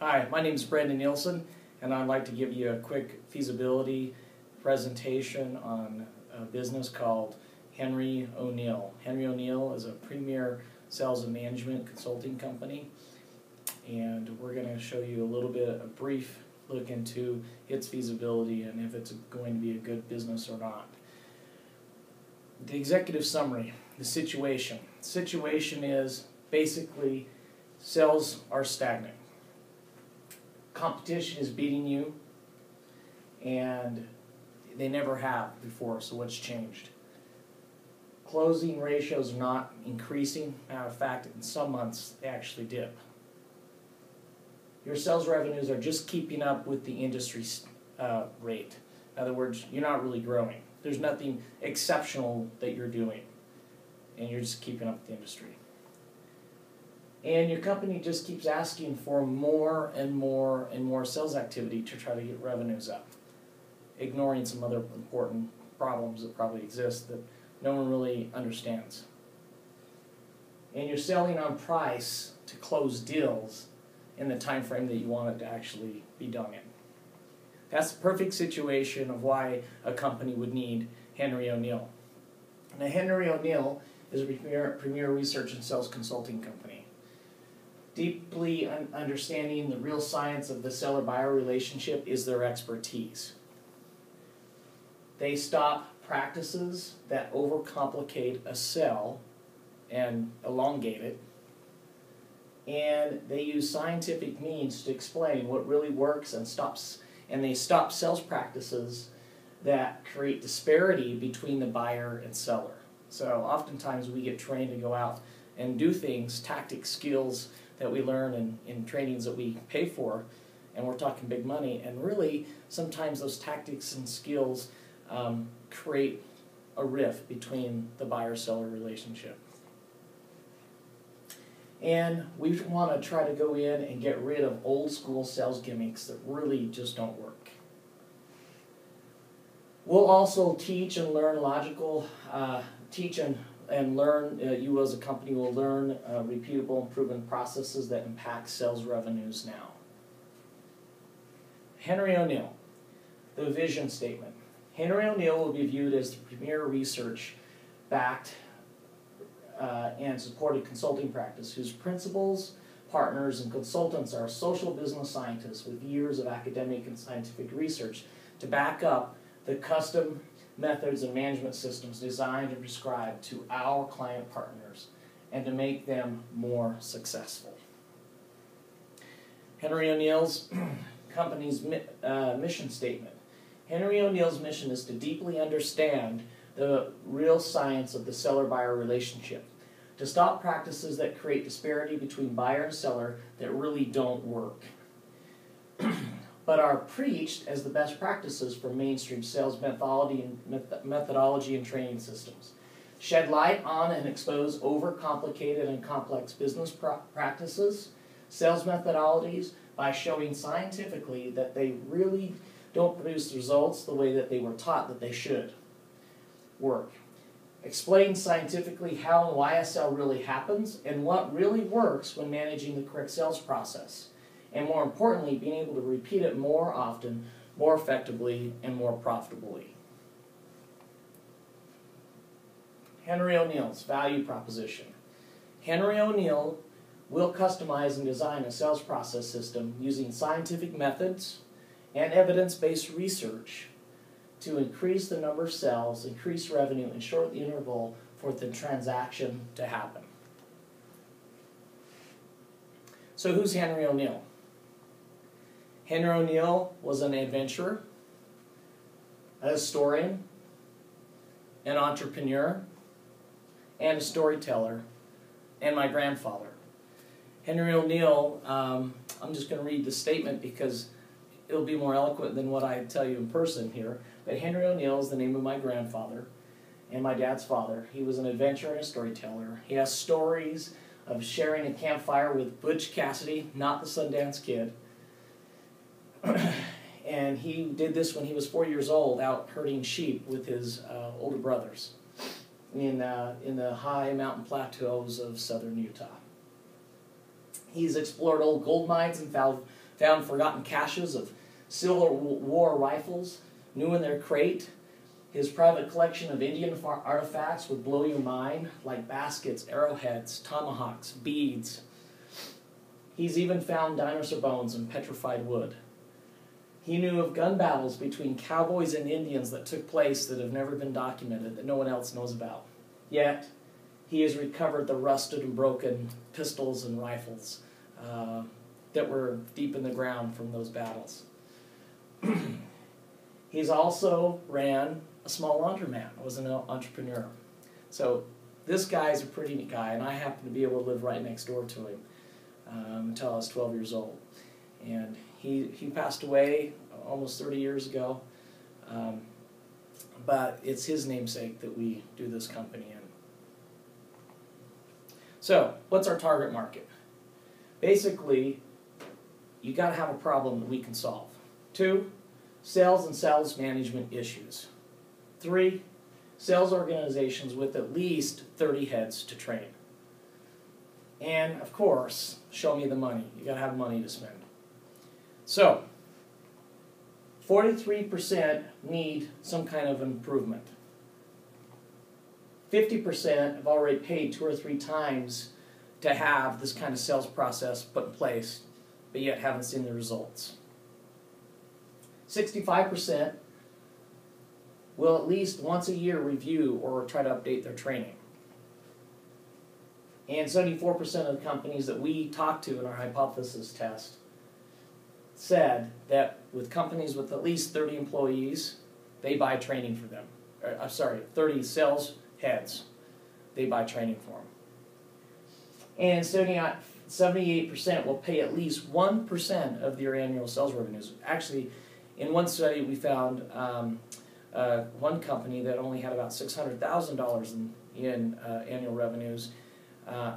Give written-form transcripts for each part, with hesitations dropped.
Hi, my name is Brandon Nielsen, and I'd like to give you a quick feasibility presentation on a business called Henry Oniel. Henry Oniel is a premier sales and management consulting company, and we're going to show you a little bit, a brief look into its feasibility and if it's going to be a good business or not. The executive summary, the situation. The situation is basically sales are stagnant. Competition is beating you, and they never have before, so what's changed? Closing ratios are not increasing. Matter of fact, in some months they actually dip. Your sales revenues are just keeping up with the industry rate. In other words, you're not really growing. There's nothing exceptional that you're doing, and you're just keeping up with the industry. And your company just keeps asking for more and more and more sales activity to try to get revenues up, ignoring some other important problems that probably exist that no one really understands. And you're selling on price to close deals in the time frame that you want it to actually be done in. That's the perfect situation of why a company would need Henry Oniel. Now, Henry Oniel is a premier research and sales consulting company. Deeply understanding the real science of the seller-buyer relationship is their expertise. They stop practices that overcomplicate a sell and elongate it, and they use scientific means to explain what really works and they stop sales practices that create disparity between the buyer and seller. So oftentimes we get trained to go out and do things, tactics, skills that we learn in trainings that we pay for, and we're talking big money, and really sometimes those tactics and skills create a rift between the buyer-seller relationship. And we want to try to go in and get rid of old school sales gimmicks that really just don't work. We'll also teach and learn you as a company will learn repeatable and proven processes that impact sales revenues now. Henry Oniel, the vision statement. Henry Oniel will be viewed as the premier research-backed and supported consulting practice whose principals, partners, and consultants are social business scientists with years of academic and scientific research to back up the custom methods and management systems designed and prescribed to our client partners and to make them more successful. Henry Oniel's company's mission statement. Henry Oniel's mission is to deeply understand the real science of the seller-buyer relationship, to stop practices that create disparity between buyer and seller that really don't work, but are preached as the best practices for mainstream sales methodology and training systems. Shed light on and expose overcomplicated and complex business practices, sales methodologies, by showing scientifically that they really don't produce results the way that they were taught that they should work. Explain scientifically how and why a sale really happens and what really works when managing the correct sales process. And more importantly, being able to repeat it more often, more effectively, and more profitably. Henry Oniel's value proposition. Henry Oniel will customize and design a sales process system using scientific methods and evidence-based research to increase the number of sales, increase revenue, and shorten the interval for the transaction to happen. So who's Henry Oniel? Henry Oniel was an adventurer, a historian, an entrepreneur, and a storyteller, and my grandfather. Henry Oniel, I'm just going to read the statement because it'll be more eloquent than what I tell you in person here. But Henry Oniel is the name of my grandfather and my dad's father. He was an adventurer and a storyteller. He has stories of sharing a campfire with Butch Cassidy, not the Sundance Kid. And he did this when he was 4 years old, out herding sheep with his older brothers in the high mountain plateaus of southern Utah. He's explored old gold mines and found forgotten caches of Civil War rifles, new in their crate. His private collection of Indian artifacts would blow your mind, like baskets, arrowheads, tomahawks, beads. He's even found dinosaur bones and petrified wood. He knew of gun battles between cowboys and Indians that took place that have never been documented, that no one else knows about. Yet, he has recovered the rusted and broken pistols and rifles that were deep in the ground from those battles. He's also ran a small laundromat, was an entrepreneur. So this guy's a pretty neat guy, and I happen to be able to live right next door to him until I was 12 years old. And he passed away almost 30 years ago, but it's his namesake that we do this company in. So, what's our target market? Basically, you got to have a problem that we can solve. 2, sales and sales management issues. 3, sales organizations with at least 30 heads to train. And, of course, show me the money. You got to have money to spend. So, 43% need some kind of improvement. 50% have already paid 2 or 3 times to have this kind of sales process put in place, but yet haven't seen the results. 65% will at least once a year review or try to update their training. And 74% of the companies that we talked to in our hypothesis test said that with companies with at least 30 employees, they buy training for them. 30 sales heads, they buy training for them. And 78% will pay at least 1% of their annual sales revenues. Actually, in one study we found one company that only had about $600,000 in annual revenues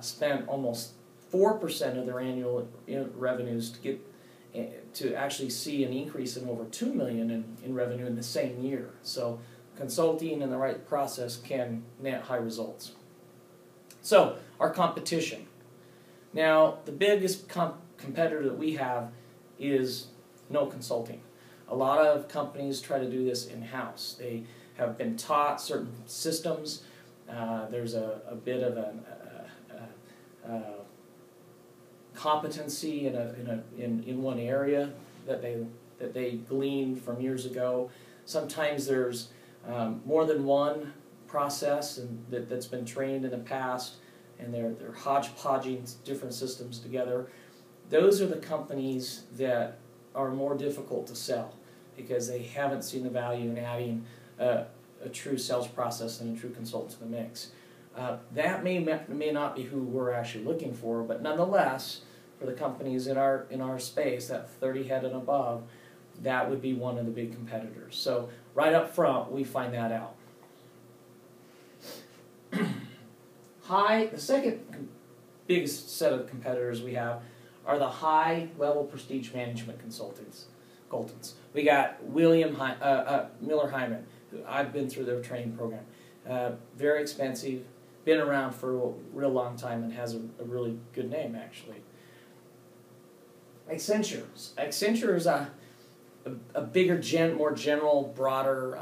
spent almost 4% of their annual revenues to actually see an increase in over $2 million in revenue in the same year. So consulting and the right process can net high results. So our competition. Now the biggest competitor that we have is no consulting. A lot of companies try to do this in-house. They have been taught certain systems. There's a bit of a competency in one area that they gleaned from years ago. Sometimes there's more than one process that's been trained in the past, and they're hodgepodging different systems together. Those are the companies that are more difficult to sell because they haven't seen the value in adding a true sales process and a true consultant to the mix. That may not be who we're actually looking for, but nonetheless, for the companies in our space, that 30 head and above, that would be one of the big competitors. So right up front, we find that out. The second biggest set of competitors we have are the high-level prestige management consultants. We got Miller Hyman, who I've been through their training program. Very expensive, been around for a real long time, and has a really good name, actually. Accenture. Accenture is a bigger, more general, broader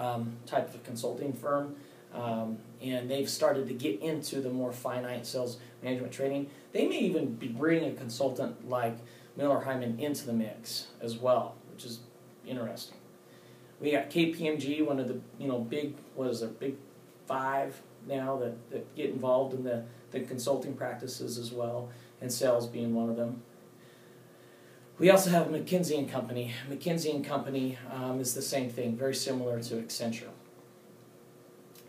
type of consulting firm, and they've started to get into the more finite sales management training. They may even be bringing a consultant like Miller Hyman into the mix as well, which is interesting. We got KPMG, one of the big 5 now that get involved in the consulting practices as well, and sales being one of them. We also have McKinsey & Company. McKinsey & Company is the same thing, very similar to Accenture.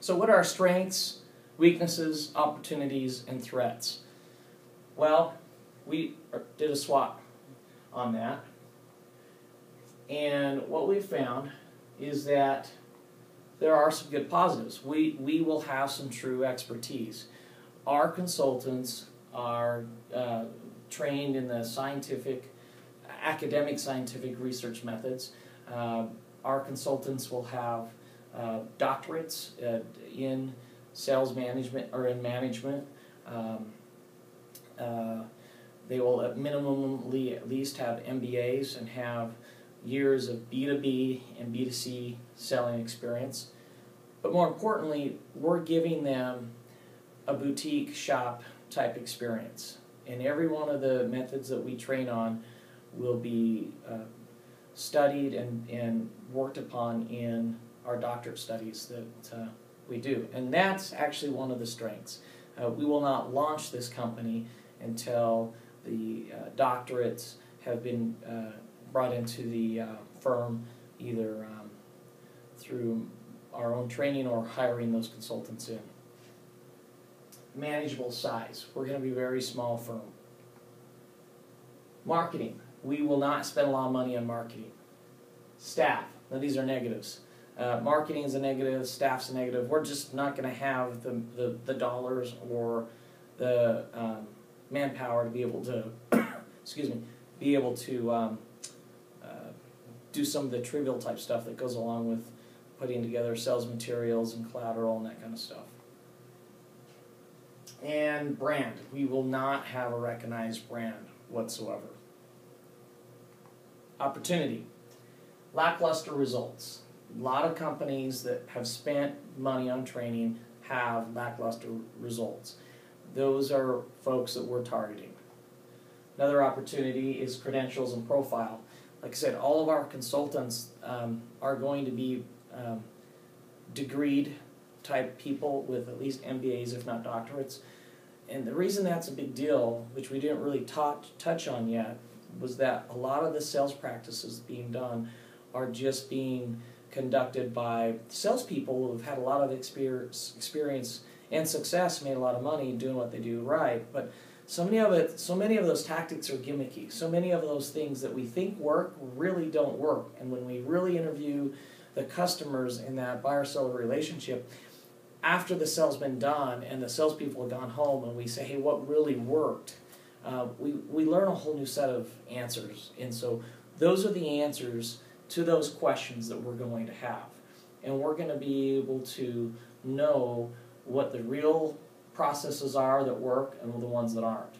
So what are our strengths, weaknesses, opportunities, and threats? Well, we did a SWOT on that. And what we found is that there are some good positives. We will have some true expertise. Our consultants are trained in the academic scientific research methods. Our consultants will have doctorates in sales management or in management. They will at least have MBAs and have years of B2B and B2C selling experience. But more importantly, we're giving them a boutique shop type experience. And every one of the methods that we train on will be studied and worked upon in our doctorate studies that we do. And that's actually one of the strengths. We will not launch this company until the doctorates have been brought into the firm, either through our own training or hiring those consultants in. Manageable size. We're going to be a very small firm. Marketing. We will not spend a lot of money on marketing. Staff. Now these are negatives. Marketing is a negative, staff's a negative. We're just not going to have the dollars or the manpower to be able to do some of the trivial type stuff that goes along with putting together sales materials and collateral and that kind of stuff. And brand. We will not have a recognized brand whatsoever. Opportunity. Lackluster results. A lot of companies that have spent money on training have lackluster results. Those are folks that we're targeting. Another opportunity is credentials and profile. Like I said, all of our consultants are going to be degreed type people with at least MBAs, if not doctorates. And the reason that's a big deal, which we didn't really touch on yet, was that a lot of the sales practices being done are just being conducted by salespeople who have had a lot of experience and success, made a lot of money doing what they do right. But so many of those tactics are gimmicky. So many of those things that we think work really don't work. And when we really interview the customers in that buyer-seller relationship, after the sale's been done and the salespeople have gone home and we say, hey, what really worked? We learn a whole new set of answers. And so those are the answers to those questions that we're going to have. And we're going to be able to know what the real processes are that work and the ones that aren't.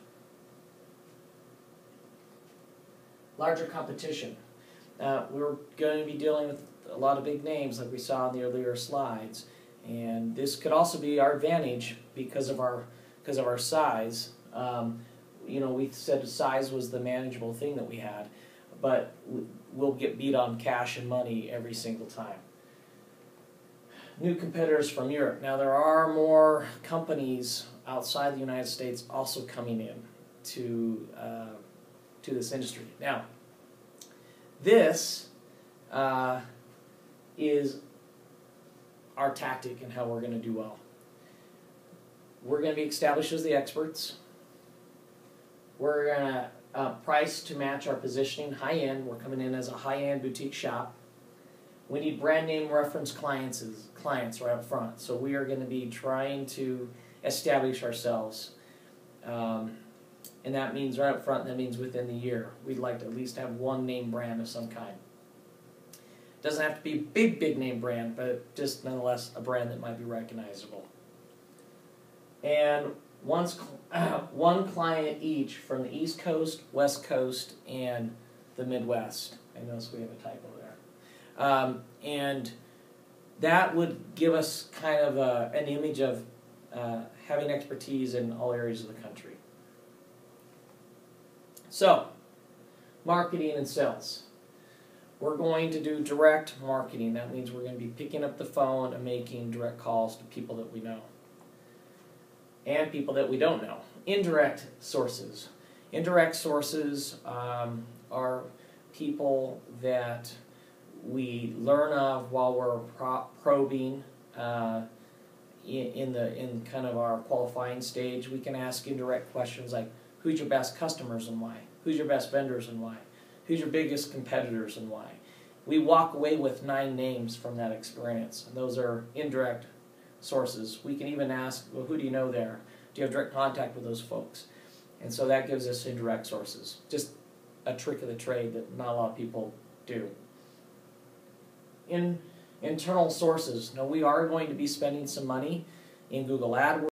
Larger competition. We're going to be dealing with a lot of big names like we saw in the earlier slides. And this could also be our advantage because of our size. We said size was the manageable thing that we had, but we'll get beat on cash and money every single time. New competitors from Europe. Now there are more companies outside the United States also coming in to this industry. Now, this is our tactic and how we're going to do well. We're going to be established as the experts. We're going to price to match our positioning, high-end. We're coming in as a high-end boutique shop. We need brand name reference clients right up front. So we are going to be trying to establish ourselves. And that means right up front, that means within the year. We'd like to at least have one name brand of some kind. Doesn't have to be a big name brand, but just nonetheless a brand that might be recognizable. And one client each from the East Coast, West Coast, and the Midwest. I notice we have a typo there. And that would give us kind of an image of having expertise in all areas of the country. So, marketing and sales. We're going to do direct marketing. That means we're going to be picking up the phone and making direct calls to people that we know and people that we don't know. Indirect sources. Indirect sources are people that we learn of while we're probing in kind of our qualifying stage. We can ask indirect questions like, who's your best customers and why? Who's your best vendors and why? Who's your biggest competitors and why? We walk away with 9 names from that experience, and those are indirect sources. We can even ask, well, who do you know there? Do you have direct contact with those folks? And so that gives us indirect sources. Just a trick of the trade that not a lot of people do. Internal sources. Now we are going to be spending some money in Google AdWords.